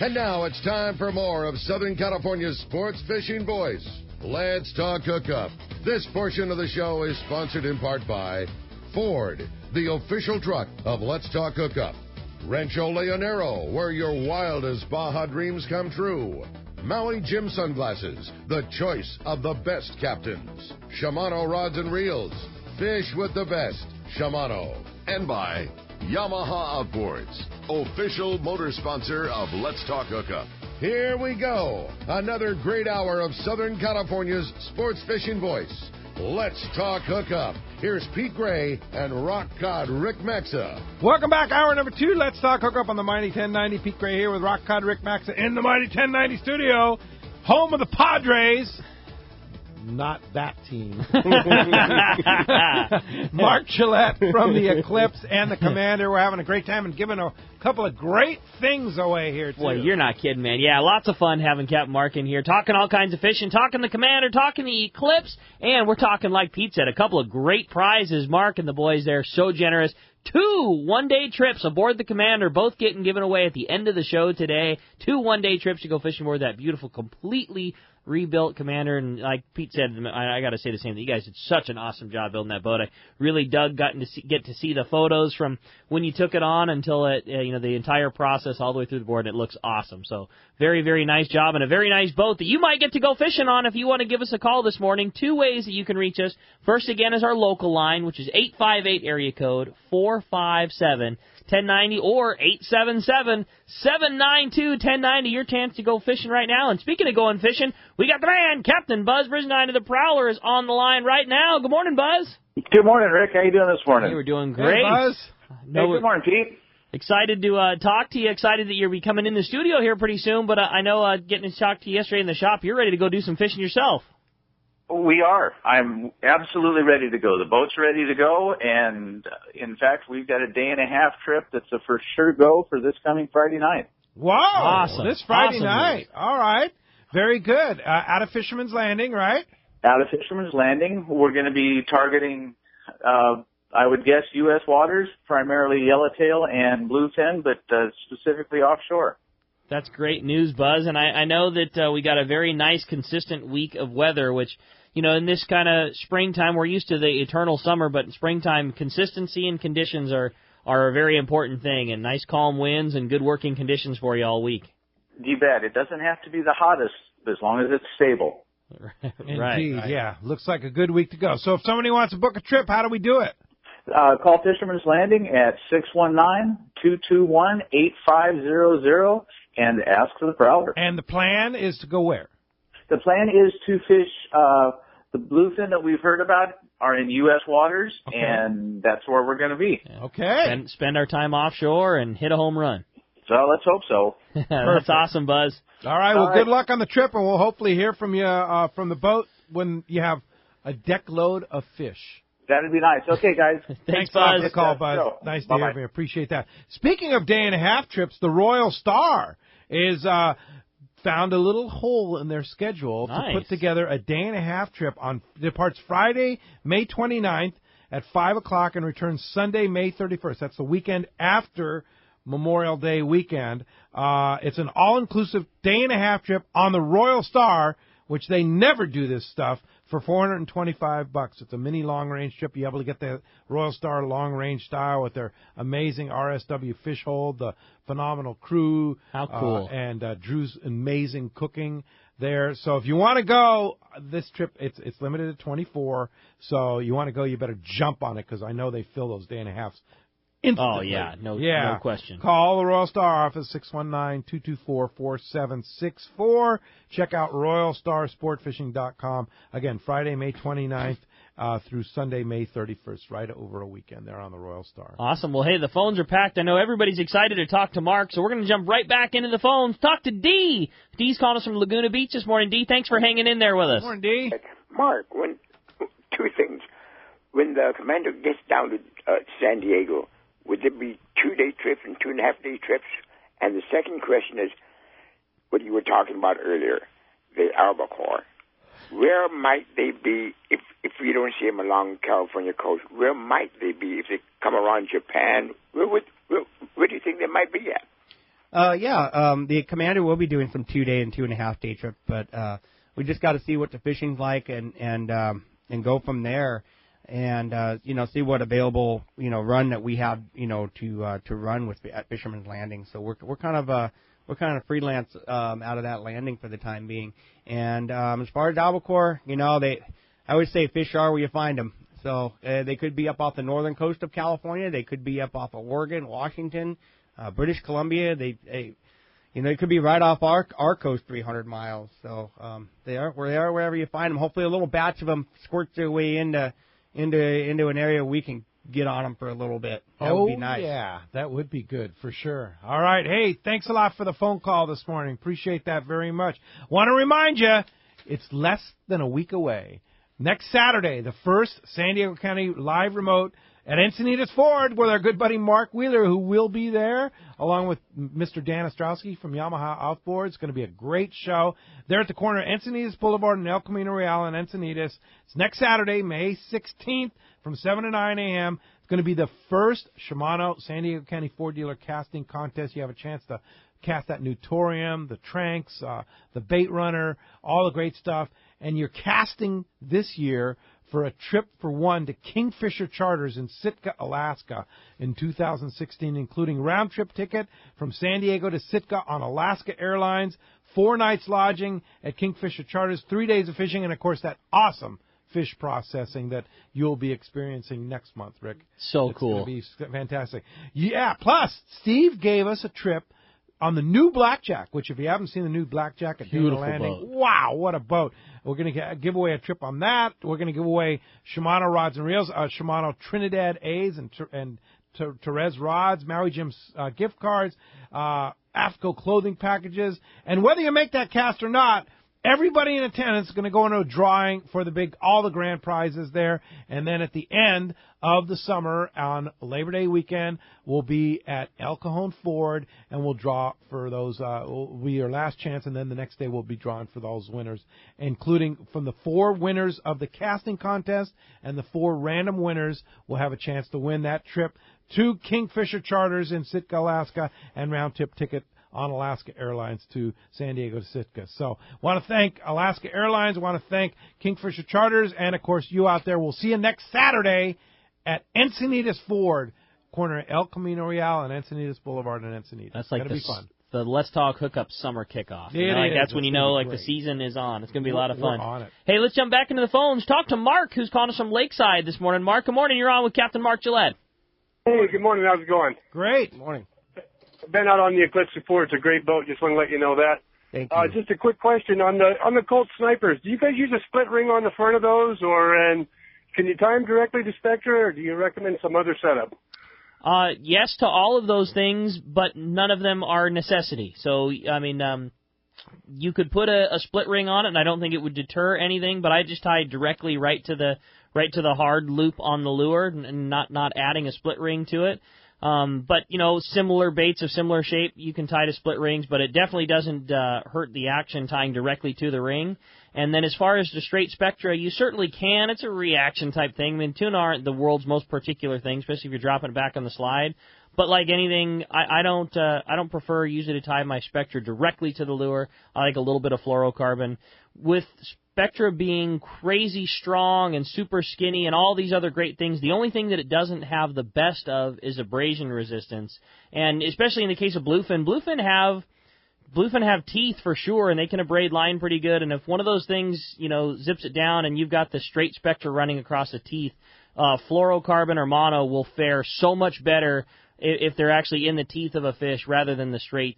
And now it's time for more of Southern California's sports fishing voice. Let's talk hookup. This portion of the show is sponsored in part by Ford, the official truck of Let's Talk Hookup. Rancho Leonero, where your wildest Baja dreams come true. Maui Jim Sunglasses, the choice of the best captains. Shimano Rods and Reels, fish with the best. Shimano. And by Yamaha Outboards, official motor sponsor of Let's Talk Hookup. Here we go. Another great hour of Southern California's sports fishing voice. Let's Talk Hookup. Here's Pete Gray and rock cod Rick Maxa. Welcome back. Hour number 2. Let's Talk Hookup on the Mighty 1090. Pete Gray here with rock cod Rick Maxa in the Mighty 1090 studio. Home of the Padres. Not that team. Mark Gillette from the Eclipse and the Commander. We're having a great time and giving a couple of great things away here, too. Boy, you're not kidding, man. Yeah, lots of fun having Captain Mark in here, talking all kinds of fishing, talking the Commander, talking the Eclipse, and we're talking, like Pete said, a couple of great prizes. Mark and the boys there, so generous. 2 one-day trips aboard the Commander, both getting given away at the end of the show today. 2 one-day trips to go fishing aboard that beautiful, completely rebuilt Commander, and like Pete said, I got to say the same thing. You guys did such an awesome job building that boat. I really get to see the photos from when you took it on until it, the entire process all the way through the board, and it looks awesome. So very, very nice job, and a very nice boat that you might get to go fishing on if you want to give us a call this morning. 2 ways that you can reach us. First, again, is our local line, which is 858 area code 457-1090 or 877-792-1090. Your chance to go fishing right now. And speaking of going fishing, we got the man, Captain Buzz Brisnine of the Prowler, is on the line right now. Good morning, Buzz. Good morning, Rick. How you doing this morning? Hey, we're doing great. Hey, Buzz. Hey, good morning, Pete. Excited to talk to you. Excited that you'll be coming in the studio here pretty soon. But I know getting to talk to you yesterday in the shop, you're ready to go do some fishing yourself. We are. I'm absolutely ready to go. The boat's ready to go, and in fact, we've got a day-and-a-half trip that's a for sure go for this coming Friday night. Wow. Awesome. This Friday Awesome night. news. All right. Very good. Out of Fisherman's Landing, right? Out of Fisherman's Landing, we're going to be targeting, I would guess, U.S. waters, primarily yellowtail and bluefin, but specifically offshore. That's great news, Buzz. And I know that we got a very nice, consistent week of weather, which, in this kind of springtime, we're used to the eternal summer, but in springtime, consistency and conditions are a very important thing, and nice calm winds and good working conditions for you all week. You bet. It doesn't have to be the hottest, as long as it's stable. Indeed, yeah. Looks like a good week to go. So if somebody wants to book a trip, how do we do it? Call Fisherman's Landing at 619-221-8500 and ask for the Prowler. And the plan is to go where? The plan is to fish the bluefin that we've heard about are in U.S. waters, okay, and that's where we're going to be. Yeah. Okay. Spend our time offshore and hit a home run. So let's hope so. That's awesome, Buzz. All right. Well, All right. Good luck on the trip, and we'll hopefully hear from you from the boat when you have a deck load of fish. That'd be nice. Okay, guys. Thanks, a lot Buzz. for the call, Buzz. Nice to Bye-bye. hear from you. Appreciate that. Speaking of day-and-a-half trips, the Royal Star is found a little hole in their schedule Nice. to put together a day-and-a-half trip. Departs Friday, May 29th at 5 o'clock and returns Sunday, May 31st. That's the weekend after Memorial Day weekend. It's an all-inclusive day-and-a-half trip on the Royal Star, which they never do this stuff, for $425. It's a mini long-range trip. You're able to get the Royal Star long-range style with their amazing RSW fish hold, the phenomenal crew. How cool. And Drew's amazing cooking there. So if you want to go, this trip, it's limited to 24. So you want to go, you better jump on it, because I know they fill those day-and-a-halfs instantly. Oh, yeah. No question. Call the Royal Star office, 619-224-4764. Check out RoyalStarSportFishing.com. Again, Friday, May 29th through Sunday, May 31st, right over a weekend there on the Royal Star. Awesome. Well, hey, the phones are packed. I know everybody's excited to talk to Mark, so we're going to jump right back into the phones. Talk to Dee. Dee's calling us from Laguna Beach this morning. Dee, thanks for hanging in there with us. Morning, Dee. Mark, two things. When the Commander gets down to San Diego, would there be 2-day trips and 2.5-day trips? And the second question is, what you were talking about earlier, the albacore. Where might they be if we don't see them along California coast? Where might they be if they come around Japan? Where do you think they might be at? The Commander will be doing some 2-day and 2.5-day trips, but we just got to see what the fishing's like and go from there, and see what available run that we have to run with at Fisherman's Landing. So we're kind of freelance out of that landing for the time being. And as far as albacore, I always say fish are where you find them. So they could be up off the northern coast of California, they could be up off of Oregon, Washington, British Columbia. They could be right off our coast 300 miles. So they are wherever you find them. Hopefully a little batch of them squirts their way into an area we can get on them for a little bit. That would be nice. Yeah, that would be good for sure. All right. Hey, thanks a lot for the phone call this morning. Appreciate that very much. Want to remind you, it's less than a week away. Next Saturday, the first San Diego County live remote at Encinitas Ford with our good buddy Mark Wheeler, who will be there, along with Mr. Dan Ostrowski from Yamaha Outboard. It's going to be a great show. They're at the corner of Encinitas Boulevard and El Camino Real in Encinitas. It's next Saturday, May 16th, from 7 to 9 a.m. It's going to be the first Shimano San Diego County Ford Dealer casting contest. You have a chance to cast that Nutorium, the Tranks, the Bait Runner, all the great stuff. And you're casting this year for a trip for one to Kingfisher Charters in Sitka, Alaska in 2016, including round-trip ticket from San Diego to Sitka on Alaska Airlines, 4 nights lodging at Kingfisher Charters, 3 days of fishing, and, of course, that awesome fish processing that you'll be experiencing next month, Rick. So cool. It's going to be fantastic. Yeah, plus, Steve gave us a trip on the new Blackjack, which if you haven't seen the new Blackjack at Dana Landing, wow, what a boat. We're going to give away a trip on that. We're going to give away Shimano rods and reels, Shimano Trinidad A's and Therese rods, Maui Jim's gift cards, AFCO clothing packages. And whether you make that cast or not, everybody in attendance is going to go into a drawing for all the grand prizes there. And then at the end of the summer on Labor Day weekend, we'll be at El Cajon Ford, and we'll draw for those. Will be your last chance, and then the next day we'll be drawing for those winners, including from the 4 winners of the casting contest and the 4 random winners will have a chance to win that trip to Kingfisher Charters in Sitka, Alaska, and round-trip ticket on Alaska Airlines to San Diego to Sitka. So want to thank Alaska Airlines, want to thank Kingfisher Charters, and, of course, you out there. We'll see you next Saturday at Encinitas Ford, corner of El Camino Real and Encinitas Boulevard in Encinitas. That's like be fun. The Let's Talk Hookup summer kickoff. That's when the season is on. It's going to be a lot of fun. We're on it. Hey, let's jump back into the phones. Talk to Mark, who's calling us from Lakeside this morning. Mark, good morning. You're on with Captain Mark Gillette. Hey, good morning. How's it going? Great. Good morning. Been out on the Eclipse before. It's a great boat. Just want to let you know that. Thank you. Just a quick question on the Colt Snipers. Do you guys use a split ring on the front of those, and can you tie them directly to Spectra, or do you recommend some other setup? Yes to all of those things, but none of them are necessity. So, I mean, you could put a split ring on it, and I don't think it would deter anything. But I just tie directly right to the hard loop on the lure, and not adding a split ring to it. But, similar baits of similar shape, you can tie to split rings, but it definitely doesn't hurt the action tying directly to the ring. And then as far as the straight Spectra, you certainly can. It's a reaction type thing. I mean, tuna aren't the world's most particular thing, especially if you're dropping it back on the slide. But like anything, I don't prefer usually to tie my Spectra directly to the lure. I like a little bit of fluorocarbon. With Spectra being crazy strong and super skinny and all these other great things, the only thing that it doesn't have the best of is abrasion resistance. And especially in the case of bluefin have teeth for sure, and they can abrade line pretty good. And if one of those things, zips it down and you've got the straight Spectra running across the teeth, fluorocarbon or mono will fare so much better if they're actually in the teeth of a fish rather than the straight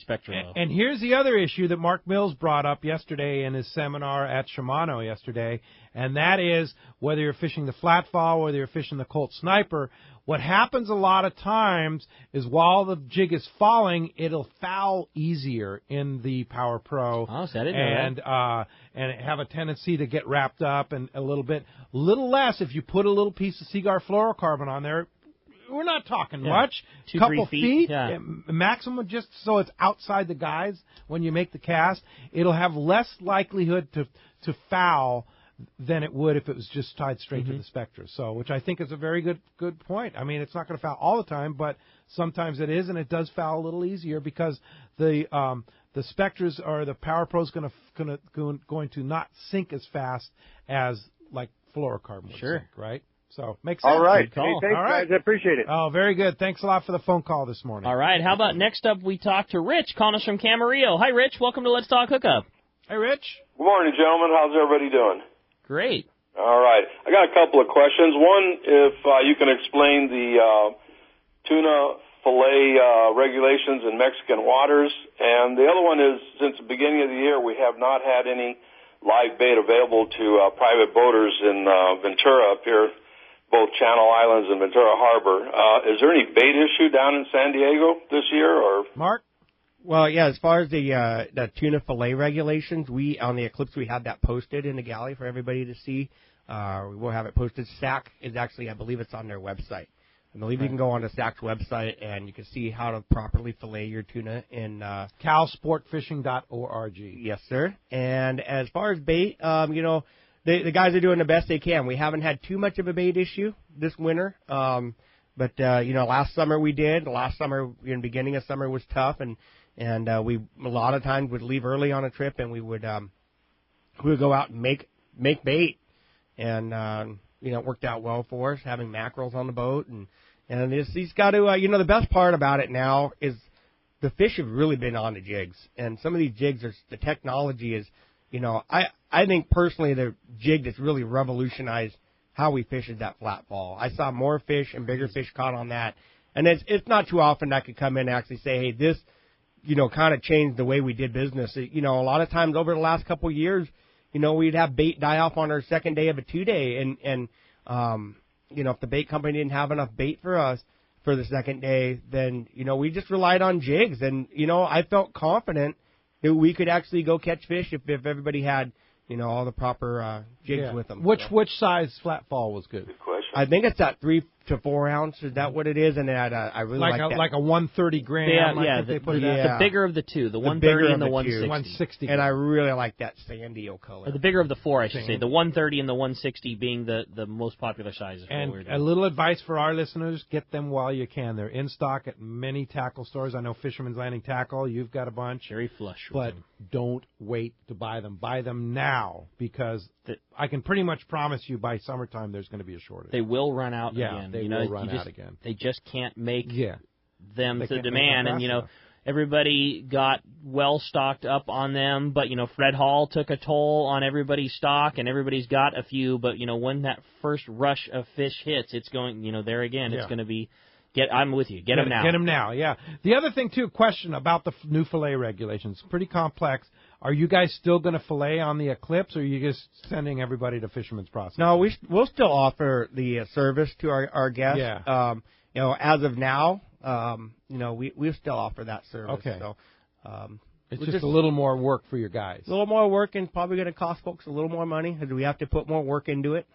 Spectra. And here's the other issue that Mark Mills brought up yesterday in his seminar at Shimano yesterday, and that is whether you're fishing the flat fall, whether you're fishing the Colt Sniper, what happens a lot of times is while the jig is falling, it'll foul easier in the Power Pro. Oh, so I didn't know that. And have a tendency to get wrapped up and a little less if you put a little piece of Seaguar fluorocarbon on there. We're not talking much. 2-3 feet, yeah. Maximum, just so it's outside the guys when you make the cast. It'll have less likelihood to foul than it would if it was just tied straight to the spectra. So, which I think is a very good point. I mean, it's not going to foul all the time, but sometimes it is, and it does foul a little easier because the spectras or the Power Pro is going to not sink as fast as like fluorocarbon would sink, right? So, makes sense. All right. Good call. Hey, thanks, all right, guys. I appreciate it. Oh, very good. Thanks a lot for the phone call this morning. All right. How about next up we talk to Rich calling us from Camarillo. Hi, Rich. Welcome to Let's Talk Hookup. Hey, Rich. Good morning, gentlemen. How's everybody doing? Great. All right. I got a couple of questions. One, if you can explain the tuna fillet regulations in Mexican waters. And the other one is, since the beginning of the year, we have not had any live bait available to private boaters in Ventura up here, both Channel Islands and Ventura Harbor. Is there any bait issue down in San Diego this year? Or Mark? Well, yeah, as far as the tuna fillet regulations, we on the Eclipse, we have that posted in the galley for everybody to see. We will have it posted. SAC is actually, I believe it's on their website. I believe you can go on the SAC's website and you can see how to properly fillet your tuna in calsportfishing.org. Yes, sir. And as far as bait, the guys are doing the best they can. We haven't had too much of a bait issue this winter. But last summer we did. Last summer, in the beginning of summer, was tough, and we a lot of times would leave early on a trip, and we would go out and make bait, and it worked out well for us having mackerels on the boat, and he's got to the best part about it now is the fish have really been on the jigs, and some of these jigs the technology is, I think personally the jig that's really revolutionized how we fish is that flat fall. I saw more fish and bigger fish caught on that. And it's not too often I could come in and actually say, hey, this, kind of changed the way we did business. A lot of times over the last couple of years, we'd have bait die off on our second day of a 2-day. And if the bait company didn't have enough bait for us for the second day, then, we just relied on jigs. And, I felt confident that we could actually go catch fish if everybody had, all the proper jigs with them. Which size flat fall was good? Good question. I think it's that 3 to 4 ounce. Is that what it is? And I really like that. Like a 130 gram. The bigger of the two, the 130 and the 160. 160. And I really like that Sandio color. Or the bigger of the four, I should say. The 130 and the 160 being the most popular sizes. And a little advice for our listeners: get them while you can. They're in stock at many tackle stores. I know Fisherman's Landing Tackle. You've got a bunch. Very flush. But don't wait to buy them. Buy them now, because I can pretty much promise you by summertime there's going to be a shortage. They will run out again. They will run out again. They just can't make them they to demand. And, everybody got well stocked up on them. But, Fred Hall took a toll on everybody's stock, and everybody's got a few. But, when that first rush of fish hits, it's going, there again, it's going to be, I'm with you. Get them now. Get them now, yeah. The other thing, too, question about the new fillet regulations. Pretty complex. Are you guys still going to fillet on the Eclipse, or are you just sending everybody to Fisherman's Processing? No, we'll still offer the service to our guests. Yeah. As of now, we still offer that service. Okay. So, it's just a little more work for your guys. A little more work, and probably going to cost folks a little more money, because we have to put more work into it.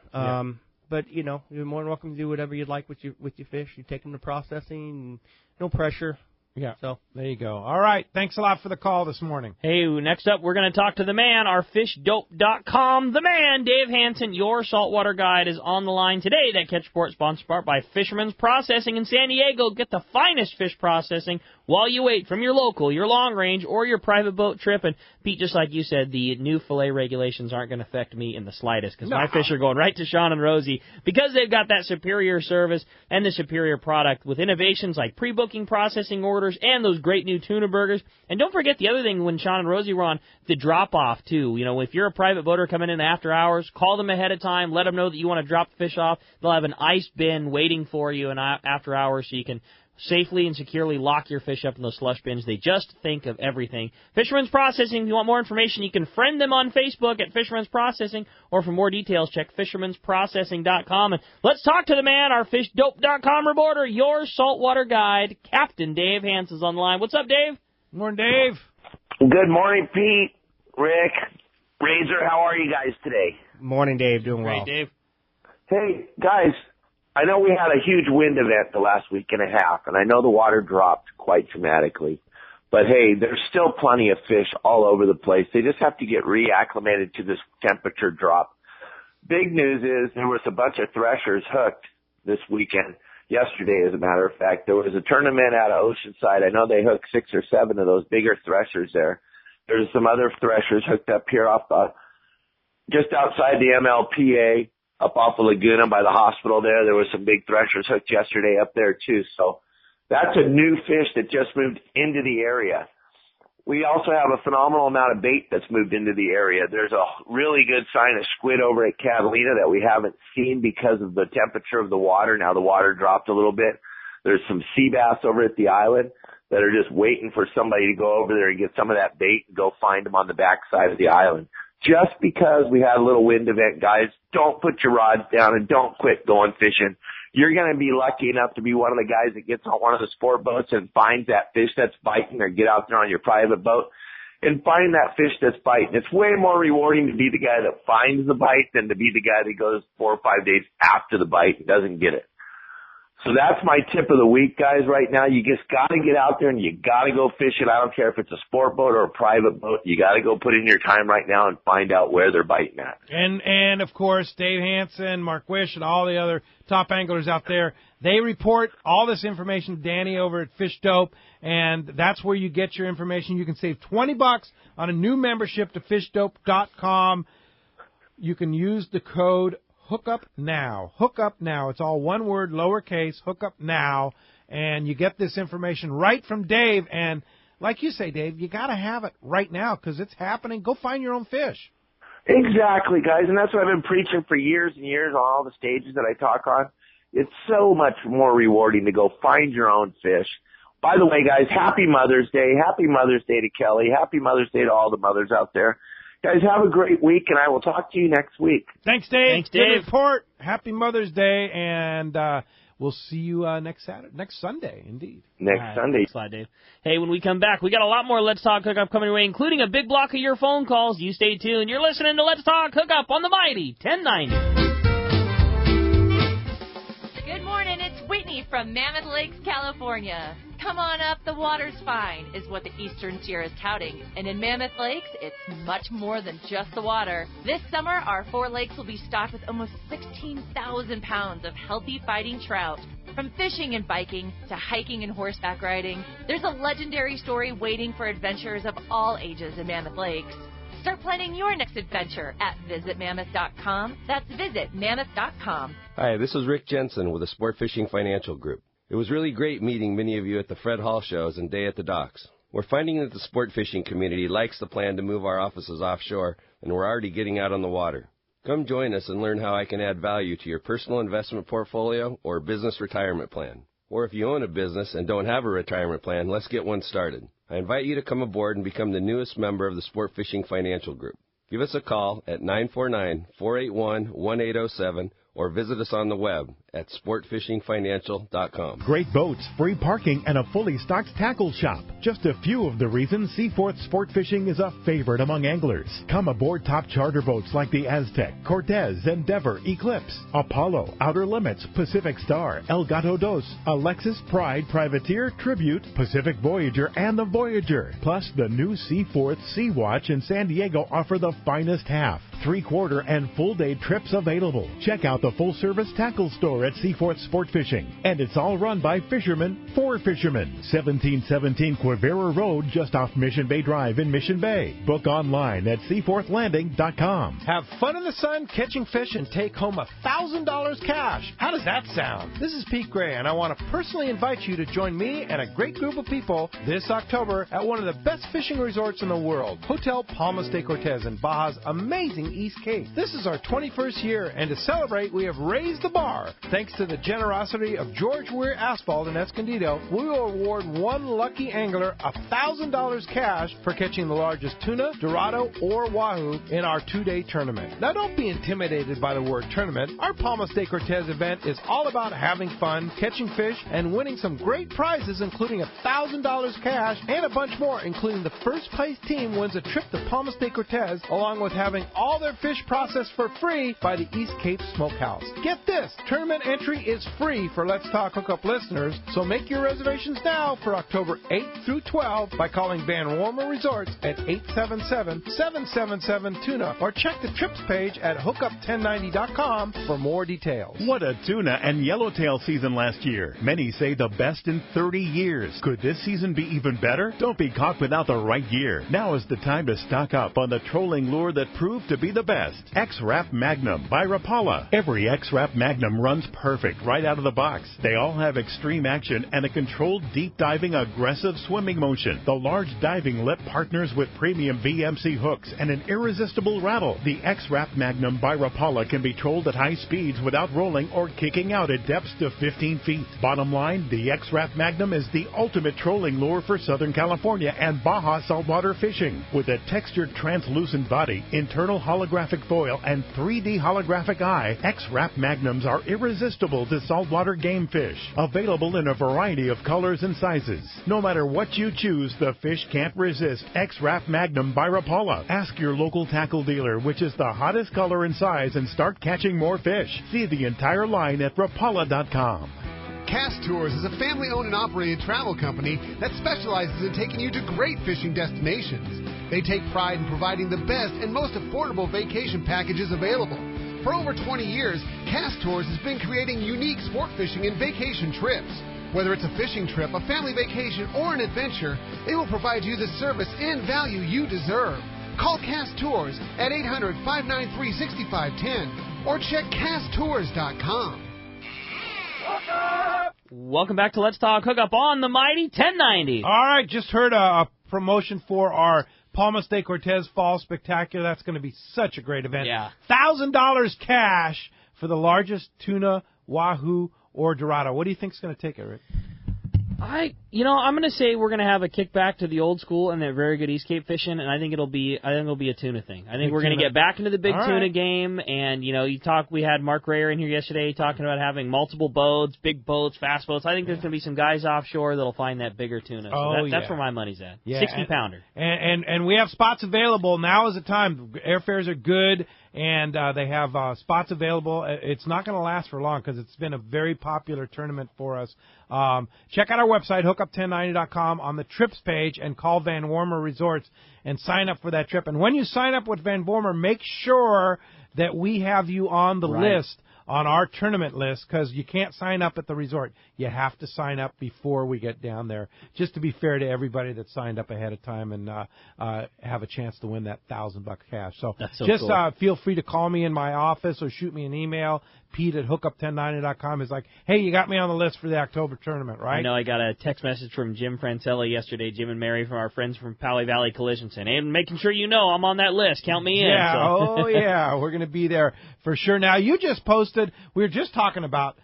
But, you're more than welcome to do whatever you'd like with your fish. You take them to processing, no pressure. Yeah. So there you go. All right. Thanks a lot for the call this morning. Hey, next up, we're going to talk to the man, our fishdope.com. The man, Dave Hansen, your saltwater guide, is on the line today. That Catch Report sponsored by Fisherman's Processing in San Diego. Get the finest fish processing while you wait from your local, your long range, or your private boat trip. And Pete, just like you said, the new fillet regulations aren't going to affect me in the slightest, because my fish are going right to Sean and Rosie, because they've got that superior service and the superior product with innovations like pre-booking processing orders and those great new tuna burgers. And don't forget the other thing when Sean and Rosie were on, the drop-off, too. If you're a private boater coming in after hours, call them ahead of time. Let them know that you want to drop the fish off. They'll have an ice bin waiting for you after hours, so you can safely and securely lock your fish up in those slush bins. They just think of everything. Fisherman's Processing, if you want more information, you can friend them on Facebook at Fisherman's Processing, or for more details, check fishermansprocessing.com. And let's talk to the man, our fishdope.com reporter, your saltwater guide, Captain Dave Hansen, is on the line. What's up, Dave? Morning, Dave. Good morning, Pete, Rick, Razor. How are you guys today? Morning, Dave. Doing well. Great, Dave. Hey, guys. I know we had a huge wind event the last week and a half, and I know the water dropped quite dramatically. But, hey, there's still plenty of fish all over the place. They just have to get reacclimated to this temperature drop. big news is there was a bunch of threshers hooked this weekend. Yesterday, as a matter of fact, there was a tournament out of Oceanside. I know they hooked 6 or 7 of those bigger threshers there. There's some other threshers hooked up here off just outside the MLPA, up off of Laguna by the hospital there. There was some big threshers hooked yesterday up there too. So that's a new fish that just moved into the area. We also have a phenomenal amount of bait that's moved into the area. There's a really good sign of squid over at Catalina that we haven't seen because of the temperature of the water. Now the water dropped a little bit. There's some sea bass over at the island that are just waiting for somebody to go over there and get some of that bait and go find them on the backside of the island. Just because we had a little wind event, guys, don't put your rods down and don't quit going fishing. You're going to be lucky enough to be one of the guys that gets on one of the sport boats and finds that fish that's biting, or get out there on your private boat and find that fish that's biting. It's way more rewarding to be the guy that finds the bite than to be the guy that goes 4 or 5 days after the bite and doesn't get it. So that's my tip of the week, guys, right now. You just got to get out there and you got to go fishing. I don't care if it's a sport boat or a private boat. You got to go put in your time right now and find out where they're biting at. And of course, Dave Hansen, Mark Wish, and all the other top anglers out there, they report all this information to Danny over at Fish Dope, and that's where you get your information. You can save $20 on a new membership to fishdope.com. You can use the code Hookup Now. Hookup Now. It's all one word, lowercase, Hookup Now. And you get this information right from Dave. And like you say, Dave, you got to have it right now because it's happening. Go find your own fish. Exactly, guys. And that's what I've been preaching for years and years on all the stages that I talk on. It's so much more rewarding to go find your own fish. By the way, guys, happy Mother's Day. Happy Mother's Day to Kelly. Happy Mother's Day to all the mothers out there. Guys, have a great week, and I will talk to you next week. Thanks, Dave. Thanks, Dave. Good report. Happy Mother's Day, and we'll see you next Sunday, indeed. Next Sunday. Thanks a lot, Dave. Hey, when we come back, we got a lot more Let's Talk Hookup coming your way, including a big block of your phone calls. You stay tuned. You're listening to Let's Talk Hookup on the Mighty 1090. Good morning, it's Whitney from Mammoth Lakes, California. Come on up, the water's fine, is what the Eastern Tier is touting. And in Mammoth Lakes, it's much more than just the water. This summer, our 4 lakes will be stocked with almost 16,000 pounds of healthy fighting trout. From fishing and biking to hiking and horseback riding, there's a legendary story waiting for adventurers of all ages in Mammoth Lakes. Start planning your next adventure at visitmammoth.com. That's visitmammoth.com. Hi, this is Rick Jensen with the Sport Fishing Financial Group. It was really great meeting many of you at the Fred Hall shows and Day at the Docks. We're finding that the sport fishing community likes the plan to move our offices offshore, and we're already getting out on the water. Come join us and learn how I can add value to your personal investment portfolio or business retirement plan. Or if you own a business and don't have a retirement plan, let's get one started. I invite you to come aboard and become the newest member of the Sport Fishing Financial Group. Give us a call at 949-481-1807 or visit us on the web at sportfishingfinancial.com. Great boats, free parking, and a fully stocked tackle shop. Just a few of the reasons Seaforth Sport Fishing is a favorite among anglers. Come aboard top charter boats like the Aztec, Cortez, Endeavor, Eclipse, Apollo, Outer Limits, Pacific Star, El Gato Dos, Alexis, Pride, Privateer, Tribute, Pacific Voyager, and the Voyager. Plus, the new Seaforth Sea Watch in San Diego offer the finest half, 3/4, and full-day trips available. Check out the full-service tackle store at Seaforth Sport Fishing, and it's all run by fishermen for fishermen. 1717 Quivira Road, just off Mission Bay Drive in Mission Bay. Book online at seaforthlanding.com. Have fun in the sun catching fish and take home $1,000 cash. How does that sound? This is Pete Gray, and I want to personally invite you to join me and a great group of people this October at one of the best fishing resorts in the world, Hotel Palmas de Cortez in Baja's amazing East Cape. This is our 21st year, and to celebrate, we have raised the bar. Thanks to the generosity of George Weir Asphalt in Escondido, we will award one lucky angler $1,000 cash for catching the largest tuna, dorado, or wahoo in our 2-day tournament. Now, don't be intimidated by the word tournament. Our Palmas de Cortez event is all about having fun, catching fish, and winning some great prizes, including $1,000 cash and a bunch more, including the first place team wins a trip to Palmas de Cortez, along with having all all their fish processed for free by the East Cape Smokehouse. Get this, tournament entry is free for Let's Talk Hookup listeners, so make your reservations now for October 8th through 12th by calling Van Warmer Resorts at 877-777-TUNA or check the trips page at hookup1090.com for more details. What a tuna and yellowtail season last year. Many say the best in 30 years. Could this season be even better? Don't be caught without the right gear. Now is the time to stock up on the trolling lure that proved to be the best. X-Rap Magnum by Rapala. Every X-Rap Magnum runs perfect right out of the box. They all have extreme action and a controlled deep diving aggressive swimming motion. The large diving lip partners with premium VMC hooks and an irresistible rattle. The X-Rap Magnum by Rapala can be trolled at high speeds without rolling or kicking out at depths to 15 feet. Bottom line, the X-Rap Magnum is the ultimate trolling lure for Southern California and Baja saltwater fishing. With a textured translucent body, internal holographic foil, and 3D holographic eye, X-Rap Magnums are irresistible to saltwater game fish. Available in a variety of colors and sizes. No matter what you choose, the fish can't resist X-Rap Magnum by Rapala. Ask your local tackle dealer which is the hottest color and size and start catching more fish. See the entire line at rapala.com. Cast Tours is a family-owned and operated travel company that specializes in taking you to great fishing destinations. They take pride in providing the best and most affordable vacation packages available. For over 20 years, Cast Tours has been creating unique sport fishing and vacation trips. Whether it's a fishing trip, a family vacation, or an adventure, they will provide you the service and value you deserve. Call Cast Tours at 800-593-6510 or check casttours.com. Welcome back to Let's Talk Hookup on the Mighty 1090. All right, just heard a promotion for our Palmas de Cortez Fall Spectacular. That's going to be such a great event. Yeah. $1,000 cash for the largest tuna, wahoo, or dorado. What do you think is going to take it, Rick? I'm going to say we're going to have a kickback to the old school and that very good East Cape fishing, and I think it'll be a tuna thing. I think we're going to get back into the big tuna game, and we had Mark Rayer in here yesterday talking about having multiple boats, big boats, fast boats. I think there's going to be some guys offshore that'll find that bigger tuna. So that's where my money's at. Yeah, 60-pounder. And we have spots available. Now is the time. Airfares are good. And they have spots available. It's not going to last for long because it's been a very popular tournament for us. Check out our website, hookup1090.com, on the trips page, and call Van Warmer Resorts and sign up for that trip. And when you sign up with Van Warmer, make sure that we have you on the list, on our tournament list, because you can't sign up at the resort. You have to sign up before we get down there, just to be fair to everybody that signed up ahead of time and have a chance to win that $1,000 cash. So, cool. Feel free to call me in my office or shoot me an email. Pete at hookup1090.com is like, hey, you got me on the list for the October tournament, right? I know I got a text message from Jim Francella yesterday, Jim and Mary, from our friends from Poway Valley Collision, saying, hey, making sure you know I'm on that list. Count me in. Yeah, So. We're going to be there for sure. Now, you just posted, we were just talking about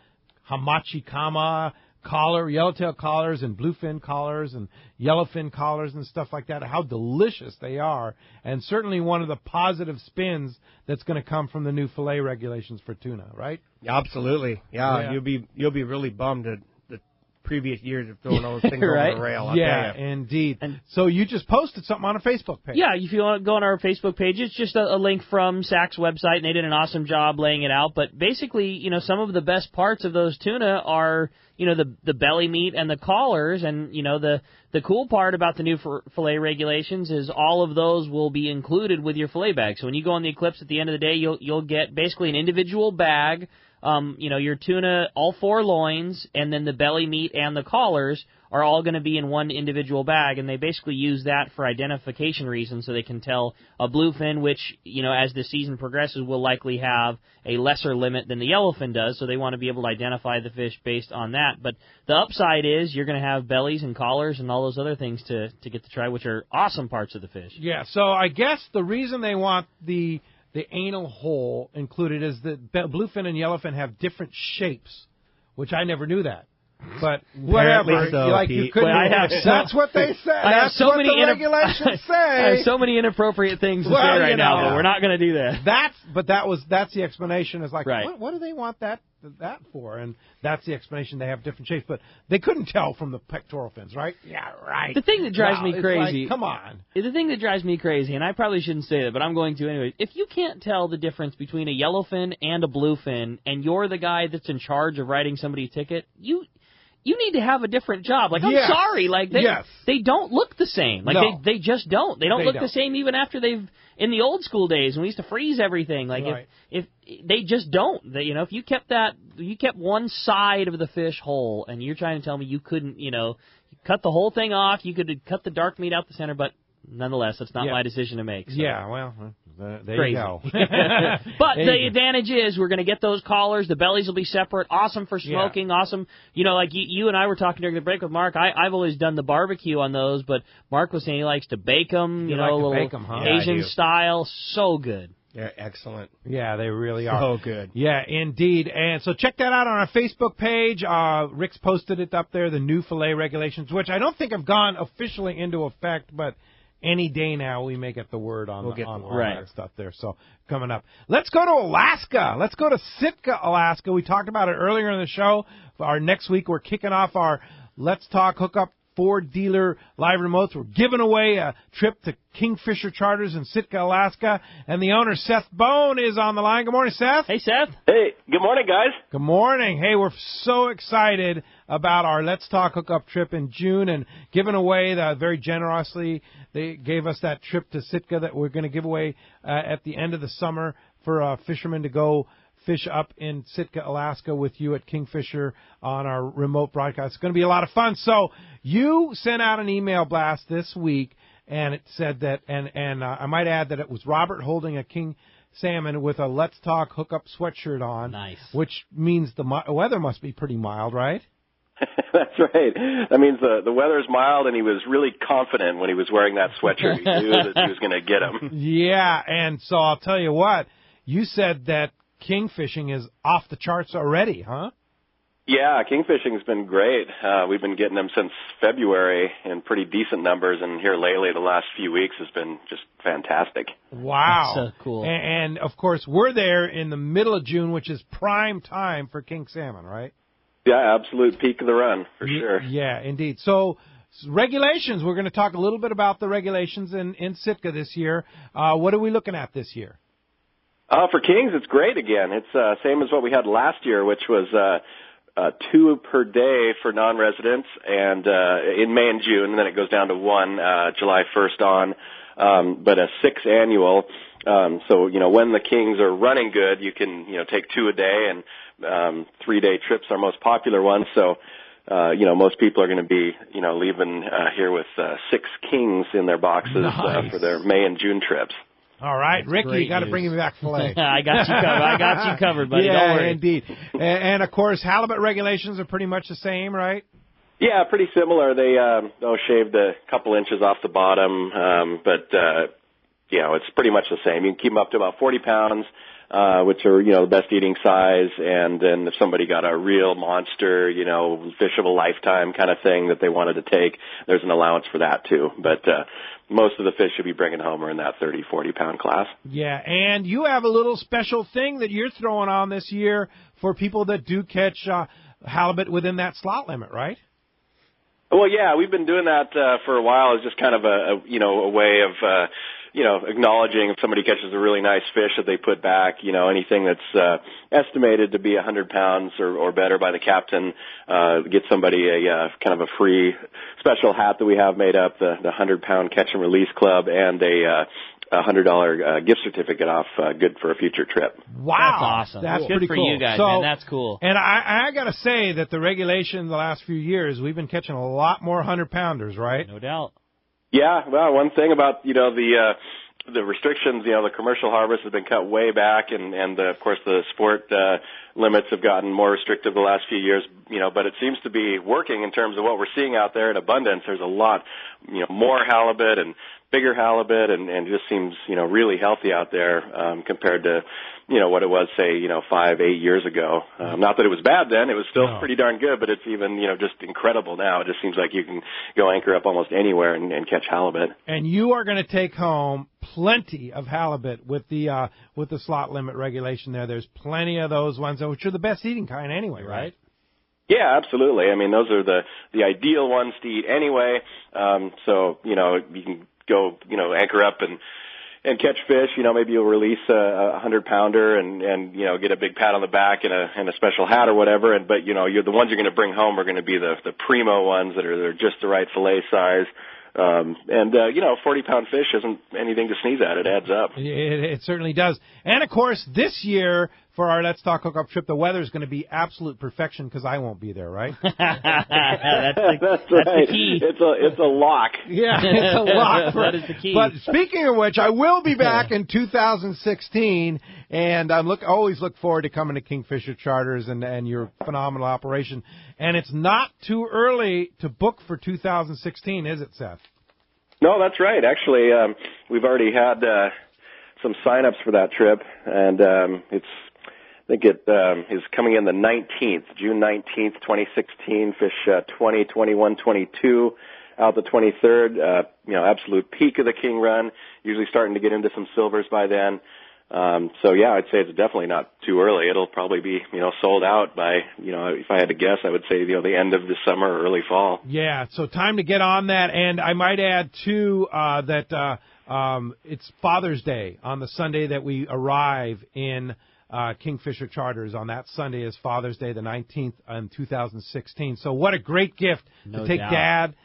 hamachi kama collar, yellowtail collars and bluefin collars and yellowfin collars and stuff like that, how delicious they are, and certainly one of the positive spins that's going to come from the new fillet regulations for tuna, right? Absolutely. Yeah. You'll be really bummed at the previous years of throwing those things right? over the rail. Indeed. And so you just posted something on a Facebook page. Yeah, if you want to go on our Facebook page, it's just a link from SAC's website, and they did an awesome job laying it out. But basically, some of the best parts of those tuna are, the belly meat and the collars, and, the cool part about the new fillet regulations is all of those will be included with your fillet bag. So when you go on the Eclipse at the end of the day, you'll get basically an individual bag. Your tuna, all 4 loins, and then the belly meat and the collars are all going to be in one individual bag, and they basically use that for identification reasons so they can tell a bluefin, which, as the season progresses, will likely have a lesser limit than the yellowfin does, so they want to be able to identify the fish based on that. But the upside is you're going to have bellies and collars and all those other things to get to try, which are awesome parts of the fish. Yeah, so I guess the reason they want the anal hole included is that bluefin and yellowfin have different shapes, which I never knew that. But whatever, so, you couldn't. That's what they say. That's what the regulations say. I have so many inappropriate things to say right now, but we're not going to do that. That's the explanation. Is like, what do they want that that for? And that's the explanation. They have different shapes, but they couldn't tell from the pectoral fins, right? Yeah, right. The thing that drives me crazy. Like, come on. The thing that drives me crazy, and I probably shouldn't say that, but I'm going to anyway. If you can't tell the difference between a yellow fin and a blue fin, and you're the guy that's in charge of writing somebody's ticket, you need to have a different job. Like, I'm sorry, like they don't look the same. Like they just don't. They don't look the same even after they've in the old school days when we used to freeze everything. Like if they just don't. They, if you kept one side of the fish whole, and you're trying to tell me you couldn't, cut the whole thing off, you could cut the dark meat out the center, but nonetheless, that's not my decision to make. So. Yeah, well, there Crazy. you go. But the advantage is we're going to get those collars. The bellies will be separate. Awesome for smoking. Yeah. Awesome. Like you and I were talking during the break with Mark. I've always done the barbecue on those, but Mark was saying he likes to bake them. You like to bake them, huh? Asian style. So good. Yeah, excellent. Yeah, they really are. So good. Yeah, indeed. And so check that out on our Facebook page. Rick's posted it up there, the new fillet regulations, which I don't think have gone officially into effect, but any day now we may get the word on all that stuff there. So coming up. Let's go to Alaska. Let's go to Sitka, Alaska. We talked about it earlier in the show. Our next week we're kicking off our Let's Talk Hookup Ford dealer live remotes. We're giving away a trip to Kingfisher Charters in Sitka, Alaska. And the owner, Seth Bone, is on the line. Good morning, Seth. Hey, Seth. Hey, good morning, guys. Good morning. Hey, we're so excited about our Let's Talk Hookup trip in June and giving away very generously. They gave us that trip to Sitka that we're going to give away at the end of the summer for fishermen to go fish up in Sitka, Alaska with you at Kingfisher on our remote broadcast. It's going to be a lot of fun. So you sent out an email blast this week, and it said that, and I might add that it was Robert holding a king salmon with a Let's Talk Hookup sweatshirt on. Nice. Which means the weather must be pretty mild, right? That's right. That means the weather's mild, and he was really confident when he was wearing that sweatshirt. He knew that he was going to get him. Yeah, and so I'll tell you what, you said that kingfishing is off the charts already, huh? Yeah, kingfishing's been great. We've been getting them since February in pretty decent numbers, and here lately, the last few weeks has been just fantastic. Wow. That's so cool. And of course, we're there in the middle of June, which is prime time for king salmon, right? Yeah, absolute peak of the run, for sure. Yeah, indeed. So regulations, we're going to talk a little bit about the regulations in Sitka this year. What are we looking at this year? For kings, it's great again. It's same as what we had last year, which was 2 per day for non-residents, and in May and June, and then it goes down to 1 July 1st on, but a 6 annual. So when the kings are running good, you can take 2 a day, and 3-day trips are most popular ones. So most people are going to be leaving here with 6 kings in their boxes for their May and June trips. All right, Ricky, you got to bring me back filet. I got you covered, buddy. Yeah, Don't worry. Indeed. And of course, halibut regulations are pretty much the same, right? Yeah, pretty similar. They'll shave a couple inches off the bottom, but it's pretty much the same. You can keep them up to about 40 pounds, which are the best eating size. And then if somebody got a real monster, fish of a lifetime kind of thing that they wanted to take, there's an allowance for that too. But most of the fish you'll be bringing home are in that 30, 40-pound class. Yeah, and you have a little special thing that you're throwing on this year for people that do catch halibut within that slot limit, right? Well, yeah, we've been doing that for a while. It's just kind of a way of acknowledging if somebody catches a really nice fish that they put back, anything that's estimated to be 100 pounds or better by the captain, get somebody a kind of a free special hat that we have made up, the 100-pound catch and release club, and a $100 gift certificate off, good for a future trip. Wow. That's awesome. That's good pretty for cool. you guys, so, man. That's cool. And I got to say that the regulation the last few years, we've been catching a lot more 100-pounders, right? No doubt. Yeah, well, one thing about, the restrictions, the commercial harvest has been cut way back, and of course the sport limits have gotten more restrictive the last few years, but it seems to be working in terms of what we're seeing out there in abundance. There's a lot, more halibut, and bigger halibut, and just seems, really healthy out there, compared to, what it was, say, 5-8 years ago. Not that it was bad then, it was still pretty darn good, but it's even, just incredible now. It just seems like you can go anchor up almost anywhere and catch halibut. And you are going to take home plenty of halibut with the slot limit regulation there. There's plenty of those ones, which are the best eating kind anyway, right? Yeah, absolutely. I mean, those are the ideal ones to eat anyway. So, you can go, anchor up and catch fish. Maybe you'll release a 100-pounder and get a big pat on the back and a special hat or whatever. But you're the ones you're going to bring home are going to be the primo ones that are just the right fillet size. 40-pound fish isn't anything to sneeze at. It adds up. It certainly does. And, of course, this year for our Let's Talk Hookup trip, the weather's going to be absolute perfection because I won't be there, right? That's right. The key. It's a lock. Yeah, it's a lock. That is the key. But speaking of which, I will be back in 2016, and I'm always look forward to coming to Kingfisher Charters and your phenomenal operation. And it's not too early to book for 2016, is it, Seth? No, that's right. Actually, we've already had some sign-ups for that trip, and I think it is coming in the 19th, June 19th, 2016, fish 20, 21, 22, out the 23rd, absolute peak of the King Run, usually starting to get into some silvers by then. I'd say it's definitely not too early. It'll probably be, sold out by, if I had to guess, I would say, the end of the summer or early fall. Yeah, so time to get on that. And I might add, too, that it's Father's Day on the Sunday that we arrive in Kingfisher Charters. On that Sunday is Father's Day, the 19th in 2016. So what a great gift to take Dad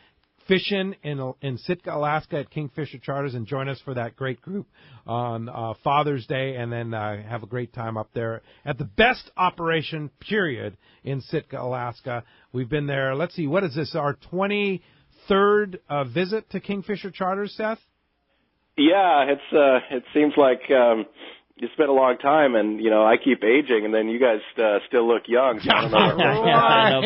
fishing in Sitka, Alaska at Kingfisher Charters and join us for that great group on Father's Day, and then have a great time up there at the best operation, period, in Sitka, Alaska. We've been there, let's see, what is this, our 23rd visit to Kingfisher Charters, Seth? Yeah, it seems like it's been a long time, and I keep aging, and then you guys still look young. So I don't know about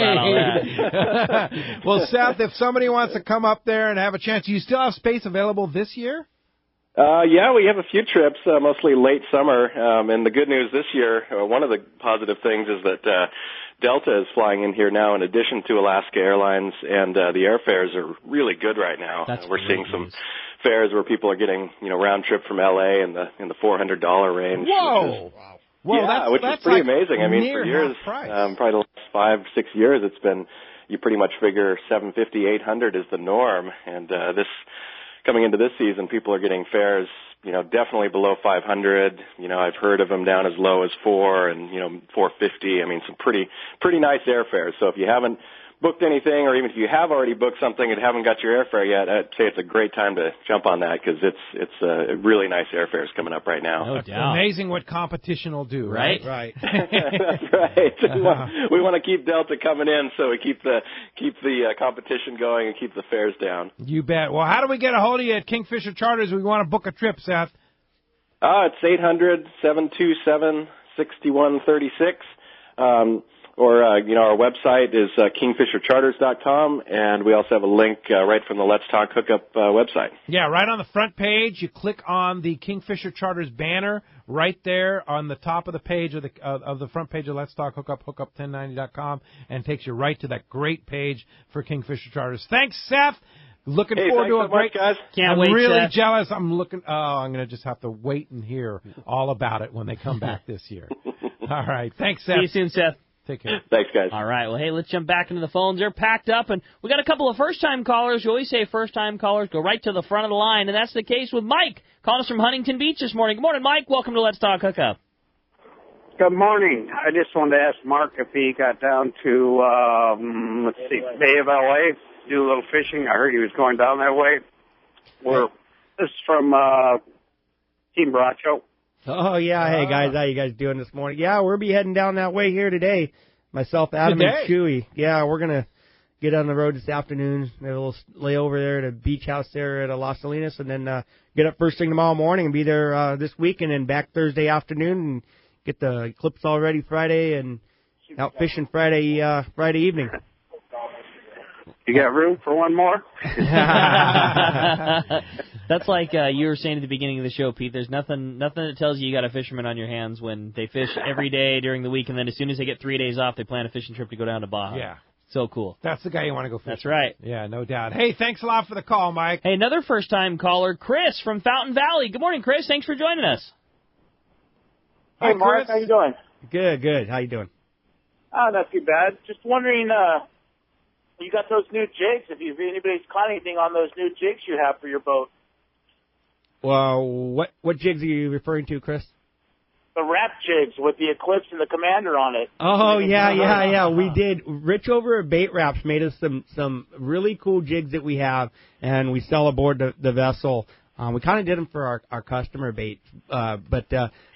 that. Well, Seth, if somebody wants to come up there and have a chance, do you still have space available this year? Yeah, we have a few trips, mostly late summer. And the good news this year, one of the positive things is that Delta is flying in here now in addition to Alaska Airlines, and the airfares are really good right now. We're seeing some fares where people are getting, round trip from LA in the $400 range. Whoa! Which is pretty amazing. I mean, for years, probably the last 5-6 years, it's been, you pretty much figure $750, $800 is the norm. And this coming into this season, people are getting fares, definitely below 500. I've heard of them down as low as $4 and $450. I mean, some pretty nice airfares. So if you haven't booked anything, or even if you have already booked something and haven't got your airfare yet, I'd say it's a great time to jump on that because it's really nice airfares coming up right now. No doubt. Amazing what competition will do, right? Right. That's right. We want to keep Delta coming in, so we keep the competition going and keep the fares down. You bet. Well, how do we get a hold of you at Kingfisher Charters? We want to book a trip, Seth. It's 800-727-6136. Or, our website is kingfishercharters.com, and we also have a link right from the Let's Talk Hookup website. Yeah, right on the front page, you click on the Kingfisher Charters banner right there on the top of the page of the front page of Let's Talk Hookup, hookup1090.com, and takes you right to that great page for Kingfisher Charters. Thanks, Seth. Looking forward to a great. Guys. Can't wait. I'm really jealous. I'm going to just have to wait and hear all about it when they come back this year. All right. Thanks, Seth. See you soon, Seth. Take care. Thanks, guys. All right. Well, hey, let's jump back into the phones. They're packed up, and we got a couple of first-time callers. We always say first-time callers go right to the front of the line, and that's the case with Mike, calling us from Huntington Beach this morning. Good morning, Mike. Welcome to Let's Talk Hookup. Good morning. I just wanted to ask Mark if he got down to, Bay of L.A., do a little fishing. I heard he was going down that way. This is from Team Bracho. Oh, yeah. Hey, guys. How you guys doing this morning? Yeah, we'll be heading down that way here today. Myself, Adam, and Chewy. Yeah, we're going to get on the road this afternoon. Have a little layover there at a beach house there at Las Salinas, and then get up first thing tomorrow morning and be there this week, and then back Thursday afternoon and get the Eclipse all ready Friday and out fishing Friday evening. You got room for one more? That's like you were saying at the beginning of the show, Pete. There's nothing that tells you got a fisherman on your hands when they fish every day during the week, and then as soon as they get 3 days off, they plan a fishing trip to go down to Baja. Yeah. So cool. That's the guy you want to go fishing. That's right. Yeah, no doubt. Hey, thanks a lot for the call, Mike. Hey, another first-time caller, Chris from Fountain Valley. Good morning, Chris. Thanks for joining us. Hey, Hi, Mark. Chris. How you doing? Good. How you doing? Not too bad. Just wondering, you got those new jigs. If anybody's caught anything on those new jigs you have for your boat. Well, what jigs are you referring to, Chris? The wrap jigs with the Eclipse and the Commander on it. Oh, yeah. We did. Rich over at Bait Wraps made us some really cool jigs that we have, and we sell aboard the vessel. We kind of did them for our customer bait, but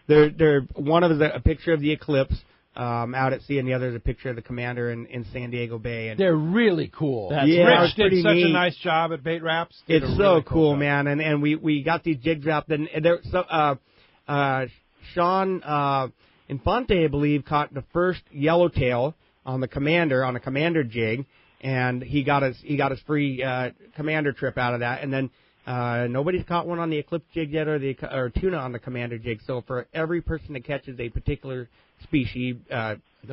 they're one of a picture of the Eclipse out at sea, and the other is a picture of the Commander in San Diego Bay. And they're really cool. Rich did such neat. a nice job at Bait Wraps. It's so really cool, man. And we got these jigs wrapped, and there Sean Infante, I believe, caught the first yellowtail on the Commander, on a Commander jig, and he got his free Commander trip out of that. And then nobody's caught one on the Eclipse jig yet, or tuna on the Commander jig. So for every person that catches a particular species,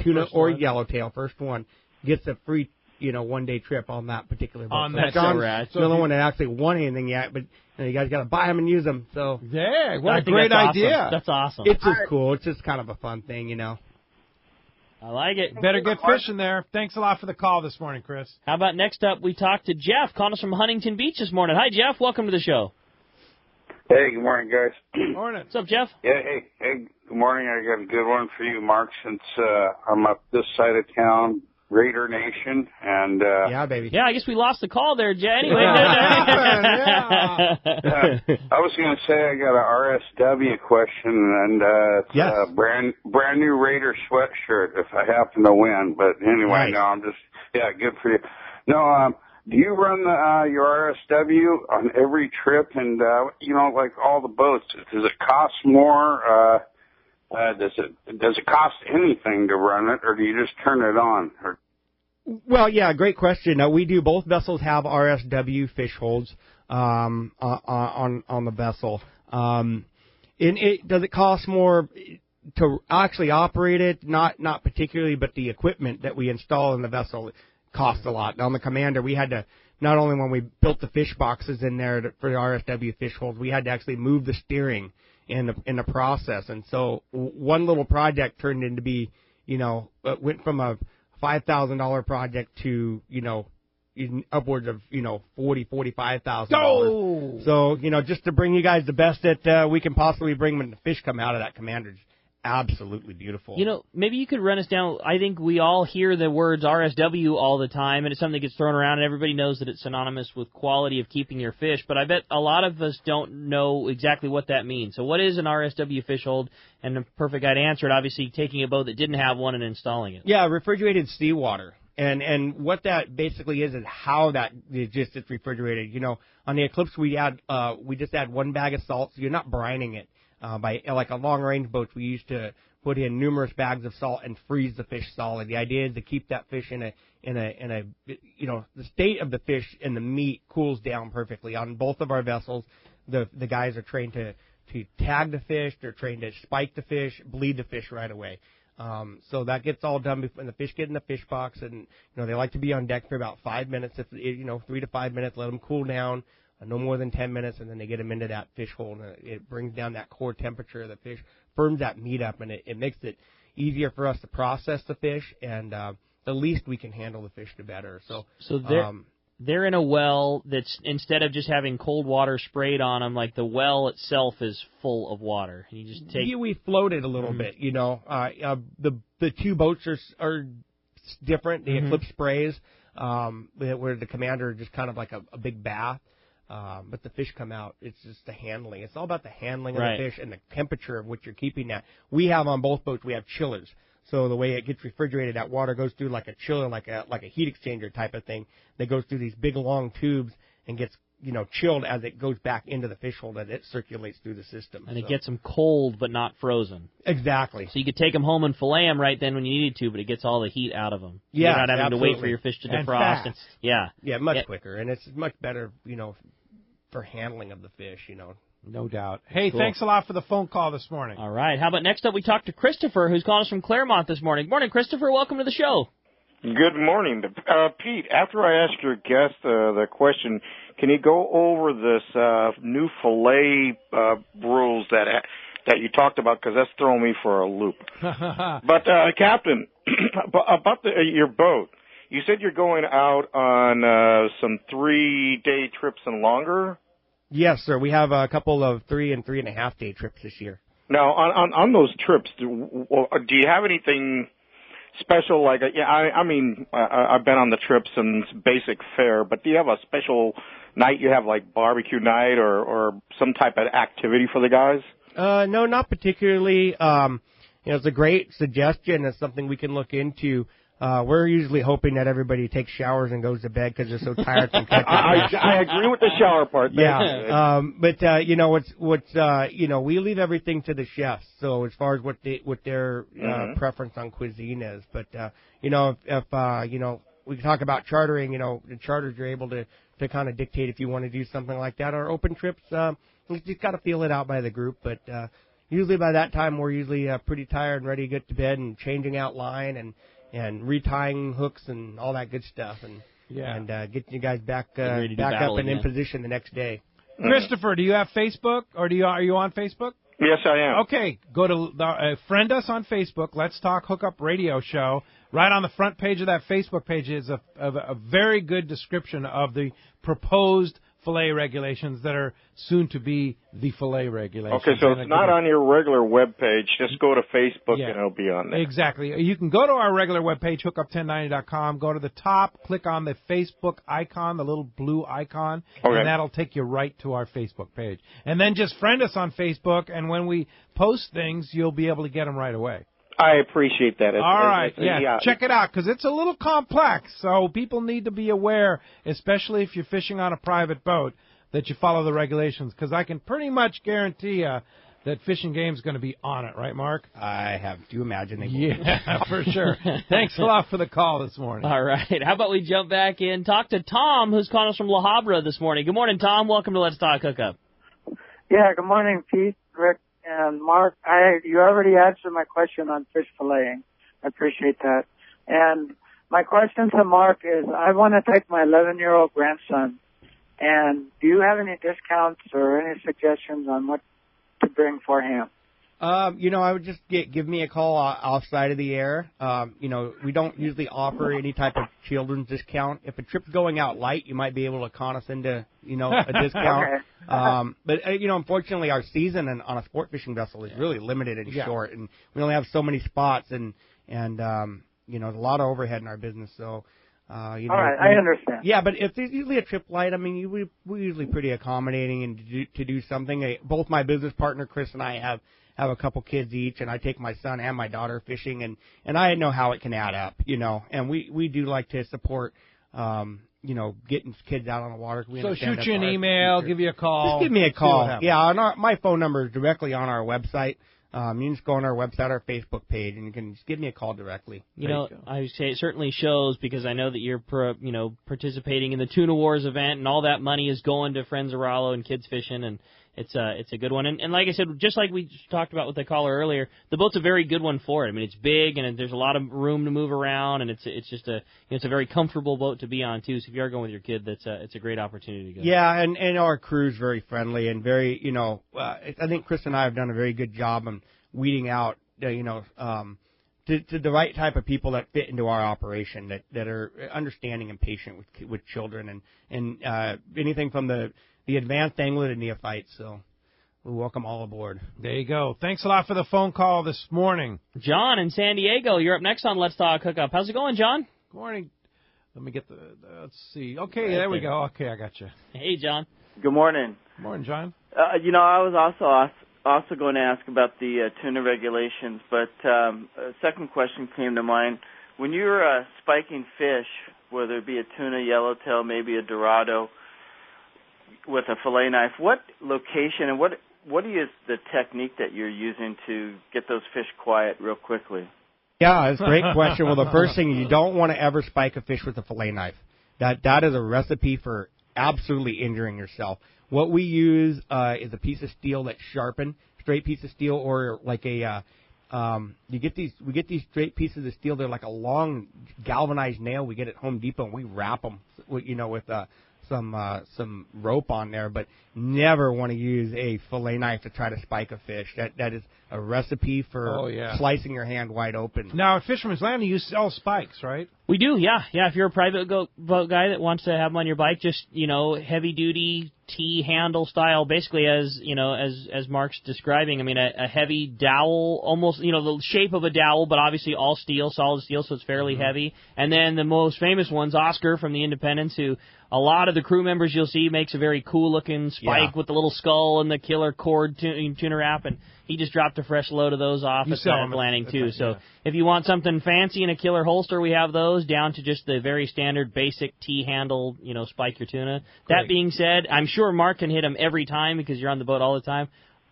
tuna or yellowtail, first one gets a free 1 day trip on that particular boat. On so that John's rad. the only one that actually won anything yet, but you guys got to buy them and use them. So yeah, what I a think great that's idea. Awesome. That's awesome. It's just cool. It's just kind of a fun thing, I like it. Better get fishing there. Thanks a lot for the call this morning, Chris. How about next up, we talked to Jeff, calling us from Huntington Beach this morning. Hi, Jeff. Welcome to the show. Hey, good morning, guys. Morning. What's up, Jeff? Yeah, hey, good morning. I got a good one for you, Mark, since I'm up this side of town, Raider Nation, and yeah, baby. Yeah, I guess we lost the call there, Jeff. Anyway. I was going to say I got an RSW question, and it's a brand new Raider sweatshirt if I happen to win. But anyway, no, I'm just good for you. No, do you run your RSW on every trip? And like all the boats, does it cost more? Does it cost anything to run it, or do you just turn it on? Well, yeah, great question. We do. Both vessels have RSW fish holds on the vessel. Does it cost more to actually operate it? Not particularly, but the equipment that we install in the vessel costs a lot. On the Commander, we had to, not only when we built the fish boxes in there for the RSW fish holds, we had to actually move the steering in the process. And so one little project turned into be, went from a $5,000 project to, upwards of, $45,000. So, just to bring you guys the best that we can possibly bring when the fish come out of that Commander, is absolutely beautiful. Maybe you could run us down. I think we all hear the words RSW all the time, and it's something that gets thrown around, and everybody knows that it's synonymous with quality of keeping your fish, but I bet a lot of us don't know exactly what that means. So what is an RSW fish hold? And the perfect guy to answer it, obviously, taking a boat that didn't have one and installing it. Yeah, refrigerated seawater. And what that basically is how it's refrigerated. On the Eclipse, we just add 1 bag of salt, so you're not brining it. Like a long-range boat, we used to put in numerous bags of salt and freeze the fish solid. The idea is to keep that fish in a the state of the fish and the meat cools down perfectly. On both of our vessels, the guys are trained to tag the fish, they're trained to spike the fish, bleed the fish right away. So that gets all done before the fish get in the fish box, and they like to be on deck for about 5 minutes. 3 to 5 minutes, let them cool down. No more than 10 minutes, and then they get them into that fish hole, and it brings down that core temperature of the fish, firms that meat up, and it makes it easier for us to process the fish, and the least we can handle the fish, the better. So they're in a well that's, instead of just having cold water sprayed on them, like the well itself is full of water. You just take. We float it a little bit, The two boats are different. The Eclipse sprays, where the Commander is just kind of like a big bath. But the fish come out. It's just the handling. It's all about the handling of the fish and the temperature of which you're keeping that. We have on both boats, we have chillers. So the way it gets refrigerated, that water goes through like a chiller, like a heat exchanger type of thing that goes through these big long tubes and gets chilled as it goes back into the fish hole, that it circulates through the system. And it gets them cold but not frozen. Exactly. So you could take them home and fillet them right then when you needed to, but it gets all the heat out of them. So Yeah, you're not having absolutely. to wait for your fish to And defrost. fast. Yeah, much quicker, and it's much better, for handling of the fish, No doubt. Hey, Cool. thanks a lot for the phone call this morning. All right. How about next up we talk to Christopher, who's calling us from Claremont this morning. Good morning, Christopher. Welcome to the show. Good morning. Pete, after I ask your guest the question, can you go over this new fillet rules that you talked about? Because that's throwing me for a loop. But, Captain, about your boat, you said you're going out on some 3-day trips and longer? Yes, sir. We have a couple of 3 and 3.5 day trips this year. Now, on those trips, do you have anything special? Like, I've been on the trips and it's basic fare, but do you have a special night you have, like barbecue night or some type of activity for the guys? No, not particularly. It's a great suggestion. It's something we can look into. We're usually hoping that everybody takes showers and goes to bed because they're so tired from catching fish. I agree with the shower part. Yeah. We leave everything to the chefs. So as far as what their preference on cuisine is, but if we talk about chartering, the charters are able to kind of dictate if you want to do something like that. Our open trips, you just got to feel it out by the group, but usually by that time we're usually pretty tired and ready to get to bed and changing out line and retying hooks and all that good stuff, and getting you guys back up and in position the next day. Christopher, do you have Facebook, or are you on Facebook? Yes, I am. Okay, go to friend us on Facebook. Let's Talk Hookup Radio Show. Right on the front page of that Facebook page is a very good description of the proposed fillet regulations that are soon to be the fillet regulations. Okay, so it's not on your regular web page. Just go to Facebook and it'll be on there. Exactly. You can go to our regular web page, hookup1090.com, go to the top, click on the Facebook icon, the little blue icon, and that'll take you right to our Facebook page. And then just friend us on Facebook, and when we post things, you'll be able to get them right away. I appreciate that. All right, check it out, because it's a little complex, so people need to be aware, especially if you're fishing on a private boat, that you follow the regulations, because I can pretty much guarantee you that Fishing Game's going to be on it, right, Mark? I have to imagine they will. Yeah, for sure. Thanks a lot for the call this morning. All right, how about we jump back in, talk to Tom, who's calling us from La Habra this morning. Good morning, Tom. Welcome to Let's Talk Hookup. Yeah, good morning, Pete, Rick, and Mark. You already answered my question on fish filleting. I appreciate that. And my question to Mark is, I want to take my 11-year-old grandson, and do you have any discounts or any suggestions on what to bring for him? I would just give me a call outside of the air. We don't usually offer any type of children's discount. If a trip's going out light, you might be able to con us into, a discount. Okay. But unfortunately, our season on a sport fishing vessel is really limited and short, and we only have so many spots, and there's a lot of overhead in our business. So, all right, I understand. Yeah, but if there's usually a trip light, we're usually pretty accommodating and to do something. Both my business partner Chris and I have a couple kids each, and I take my son and my daughter fishing, and I know how it can add up, and we do like to support, getting kids out on the water. So shoot you an email, give you a call. Just give me a call. Yeah, my phone number is directly on our website. You can just go on our website, our Facebook page, and you can just give me a call directly. I would say it certainly shows, because I know that you're participating in the Tuna Wars event, and all that money is going to Friends of Rallo and kids fishing, and it's a good one. And like I said, just like we talked about with the caller earlier, the boat's a very good one for it. It's big, and there's a lot of room to move around, and it's just it's a very comfortable boat to be on too. So if you are going with your kid, it's a great opportunity to go. Yeah, and our crew's very friendly and very I think Chris and I have done a very good job on weeding out to the right type of people that fit into our operation, that are understanding and patient with children, and anything from the advanced angler to neophytes. So we welcome all aboard. There you go. Thanks a lot for the phone call this morning. John in San Diego, you're up next on Let's Talk Hookup. How's it going, John? Good morning. Let me get let's see. Okay, there we go. Okay, I got you. Hey, John. Good morning. Good morning, John. I was also going to ask about the tuna regulations, but a second question came to mind. When you're spiking fish, whether it be a tuna, yellowtail, maybe a dorado, with a fillet knife, what location and what is the technique that you're using to get those fish quiet real quickly? Yeah, it's a great question. Well, the first thing, you don't want to ever spike a fish with a fillet knife. That is a recipe for absolutely injuring yourself. What we use is a piece of steel that's sharpened, straight piece of steel, or like a we get these straight pieces of steel. They're like a long galvanized nail. We get at Home Depot and we wrap them, with some rope on there. But never want to use a fillet knife to try to spike a fish. That is a recipe for slicing your hand wide open. Now at Fisherman's Landing, you sell spikes, right? We do, yeah. If you're a private boat guy that wants to have them on your bike, just heavy duty T-handle style, basically as Mark's describing. I mean, a heavy dowel, almost the shape of a dowel, but obviously all steel, solid steel, so it's fairly heavy. And then the most famous one's Oscar from the Independents, who a lot of the crew members you'll see makes a very cool looking spike with the little skull and the killer cord tuna wrap, and he just dropped a fresh load of those off at the landing too. So if you want something fancy in a killer holster, we have those down to just the very standard basic T-handle, spike your tuna. Great. That being said, I'm sure Mark can hit them every time because you're on the boat all the time.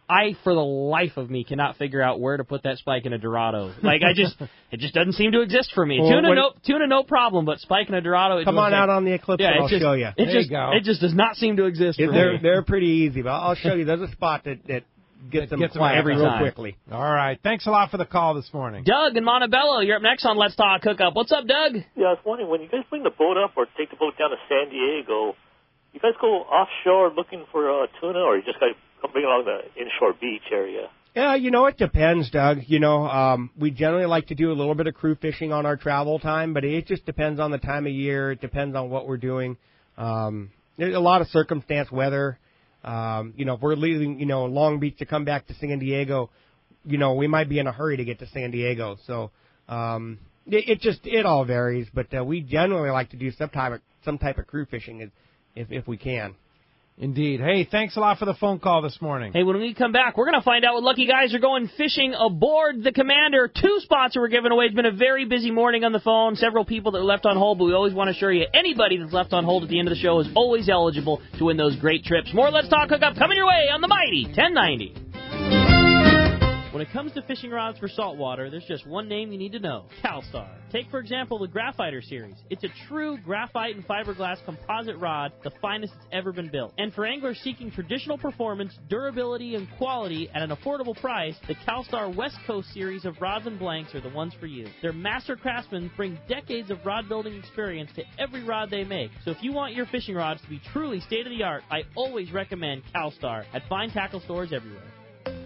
I, for the life of me, cannot figure out where to put that spike in a Dorado. Like, it just doesn't seem to exist for me. Well, tuna, no problem, but spike in a Dorado. Come on out on the Eclipse and I'll show you. It just does not seem to exist for me. They're pretty easy, but I'll show you. There's a spot that gets them quiet real quickly. All right. Thanks a lot for the call this morning. Doug in Montebello, you're up next on Let's Talk Hookup. What's up, Doug? Yeah, I was wondering, when you guys bring the boat up or take the boat down to San Diego, you guys go offshore looking for tuna, or you just guys bring along the inshore beach area? Yeah, it depends, Doug. We generally like to do a little bit of crew fishing on our travel time, but it just depends on the time of year. It depends on what we're doing. There's a lot of circumstance, weather. If we're leaving, Long Beach to come back to San Diego, we might be in a hurry to get to San Diego. So it all varies, but we generally like to do some type of crew fishing if we can. Indeed. Hey, thanks a lot for the phone call this morning. Hey, when we come back, we're going to find out what lucky guys are going fishing aboard the Commander. 2 spots were given away. It's been a very busy morning on the phone. Several people that were left on hold, but we always want to assure you anybody that's left on hold at the end of the show is always eligible to win those great trips. More Let's Talk Hookup coming your way on the Mighty 1090. When it comes to fishing rods for saltwater, there's just one name you need to know: CalStar. Take, for example, the Graphiter series. It's a true graphite and fiberglass composite rod, the finest it's ever been built. And for anglers seeking traditional performance, durability, and quality at an affordable price, the CalStar West Coast series of rods and blanks are the ones for you. Their master craftsmen bring decades of rod building experience to every rod they make. So if you want your fishing rods to be truly state-of-the-art, I always recommend CalStar at fine tackle stores everywhere.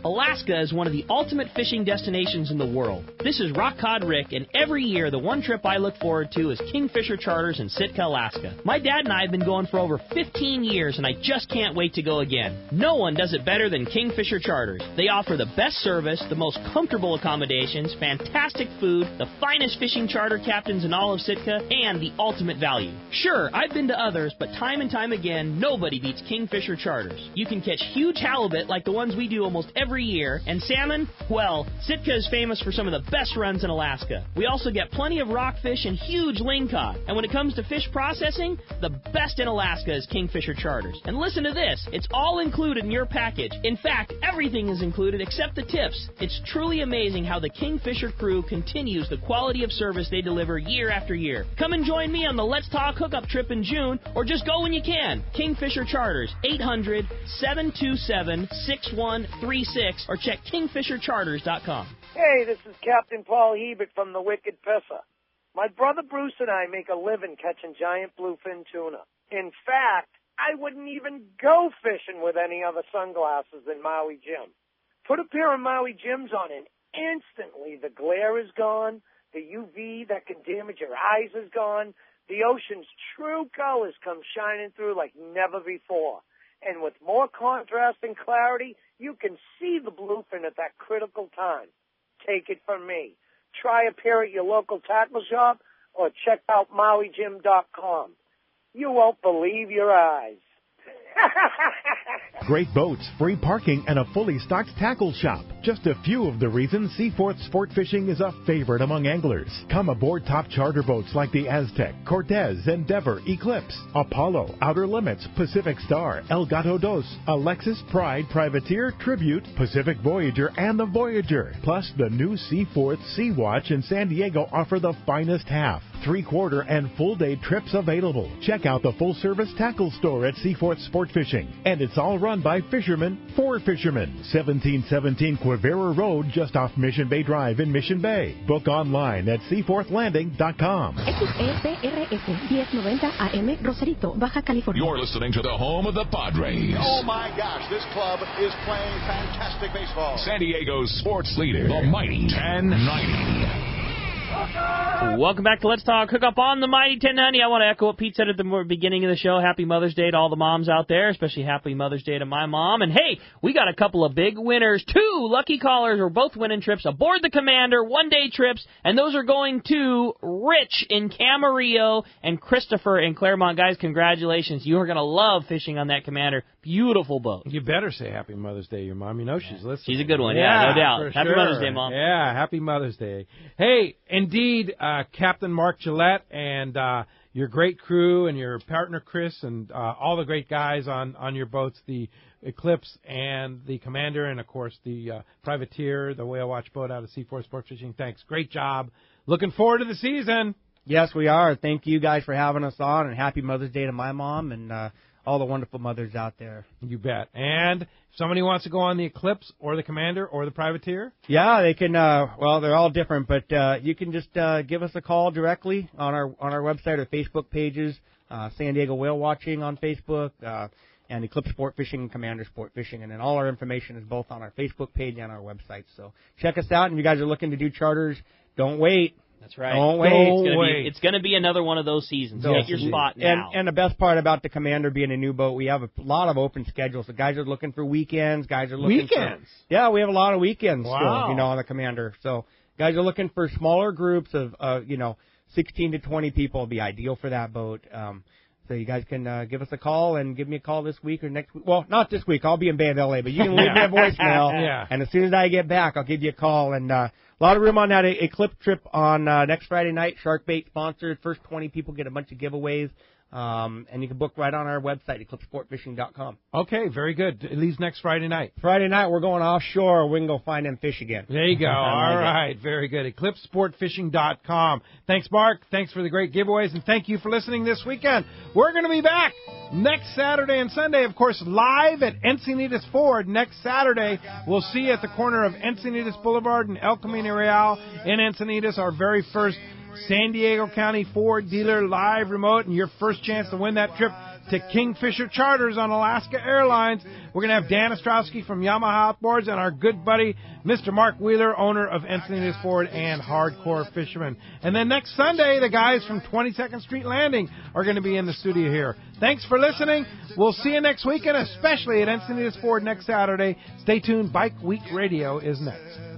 Alaska is one of the ultimate fishing destinations in the world. This is Rock Cod Rick, and every year the one trip I look forward to is Kingfisher Charters in Sitka, Alaska. My dad and I have been going for over 15 years, and I just can't wait to go again. No one does it better than Kingfisher Charters. They offer the best service, the most comfortable accommodations, fantastic food, the finest fishing charter captains in all of Sitka, and the ultimate value. Sure, I've been to others, but time and time again, nobody beats Kingfisher Charters. You can catch huge halibut like the ones we do almost every year, and salmon, well, Sitka is famous for some of the best runs in Alaska. We also get plenty of rockfish and huge lingcod. And when it comes to fish processing, the best in Alaska is Kingfisher Charters. And listen to this, it's all included in your package. In fact, everything is included except the tips. It's truly amazing how the Kingfisher crew continues the quality of service they deliver year after year. Come and join me on the Let's Talk Hookup trip in June, or just go when you can. Kingfisher Charters, 800-727-6136, or check KingfisherCharters.com. Hey, this is Captain Paul Hebert from the Wicked Pisser. My brother Bruce and I make a living catching giant bluefin tuna. In fact, I wouldn't even go fishing with any other sunglasses than Maui Jim. Put a pair of Maui Jims on and instantly the glare is gone, the UV that can damage your eyes is gone, the ocean's true colors come shining through like never before. And with more contrast and clarity, you can see the bluefin at that critical time. Take it from me. Try a pair at your local tackle shop or check out MauiJim.com. You won't believe your eyes. Great boats, free parking, and a fully stocked tackle shop. Just a few of the reasons Seaforth Sport Fishing is a favorite among anglers. Come aboard top charter boats like the Aztec, Cortez, Endeavor, Eclipse, Apollo, Outer Limits, Pacific Star, El Gato Dos, Alexis, Pride, Privateer, Tribute, Pacific Voyager, and the Voyager. Plus, the new Seaforth Sea Watch in San Diego offer the finest half, 3/4, and full-day trips available. Check out the full-service tackle store at Seaforth Sport Fishing. And it's all run by fishermen for fishermen. 1717 Quivira Road, just off Mission Bay Drive in Mission Bay. Book online at seaforthlanding.com. XEPRS 1090 AM, Rosarito, Baja California. You're listening to the home of the Padres. Oh my gosh, this club is playing fantastic baseball. San Diego's sports leader, the mighty 1090. Welcome back to Let's Talk Hookup on the Mighty 1090. I want to echo what Pete said at the beginning of the show. Happy Mother's Day to all the moms out there, especially Happy Mother's Day to my mom. And hey, we got a couple of big winners. 2 lucky callers are both winning trips aboard the Commander, one-day trips, and those are going to Rich in Camarillo and Christopher in Claremont. Guys, congratulations. You are going to love fishing on that Commander. Beautiful boat. You better say Happy Mother's Day to your mom. You know she's listening. She's a good one, yeah, no doubt. Happy sure. Mother's Day, Mom. Yeah, Happy Mother's Day. Hey, indeed, Captain Mark Gillette and your great crew and your partner Chris and all the great guys on your boats, the Eclipse and the Commander, and, of course, the Privateer, the Whale Watch boat out of Seaforth Sport Fishing. Thanks. Great job. Looking forward to the season. Yes, we are. Thank you guys for having us on, and Happy Mother's Day to my mom and all the wonderful mothers out there. You bet. And if somebody wants to go on the Eclipse or the Commander or the Privateer? Yeah, they can. Well, they're all different, but you can just give us a call directly on our website or Facebook pages, San Diego Whale Watching on Facebook, and Eclipse Sport Fishing and Commander Sport Fishing. And then all our information is both on our Facebook page and our website. So check us out. And if you guys are looking to do charters, don't wait. That's right. Don't wait. It's going to be another one of those seasons. Get your spot now. And the best part about the Commander being a new boat, we have a lot of open schedules. The guys are looking for weekends. Guys are looking Yeah, we have a lot of weekends wow. still, on the Commander. So guys are looking for smaller groups of 16 to 20 people would be ideal for that boat. So you guys can give us a call and give me a call this week or next week. Well, not this week. I'll be in Bay of LA, but you can leave me a voicemail. Yeah. And as soon as I get back, I'll give you a call. And a lot of room on that Eclipse trip on next Friday night. Shark Bait sponsored. First 20 people get a bunch of giveaways. And you can book right on our website, eclipsesportfishing.com. Okay, very good. It leaves next Friday night. Friday night, we're going offshore. We can go find them fish again. There you go. All right, very good. Eclipsesportfishing.com. Thanks, Mark. Thanks for the great giveaways, and thank you for listening this weekend. We're going to be back next Saturday and Sunday, of course, live at Encinitas Ford next Saturday. We'll see you at the corner of Encinitas Boulevard and El Camino Real in Encinitas, our very first San Diego County Ford dealer live remote, and your first chance to win that trip to Kingfisher Charters on Alaska Airlines. We're going to have Dan Ostrowski from Yamaha Outboards and our good buddy, Mr. Mark Wheeler, owner of Encinitas Ford and Hardcore Fisherman. And then next Sunday, the guys from 22nd Street Landing are going to be in the studio here. Thanks for listening. We'll see you next weekend, especially at Encinitas Ford next Saturday. Stay tuned. Bike Week Radio is next.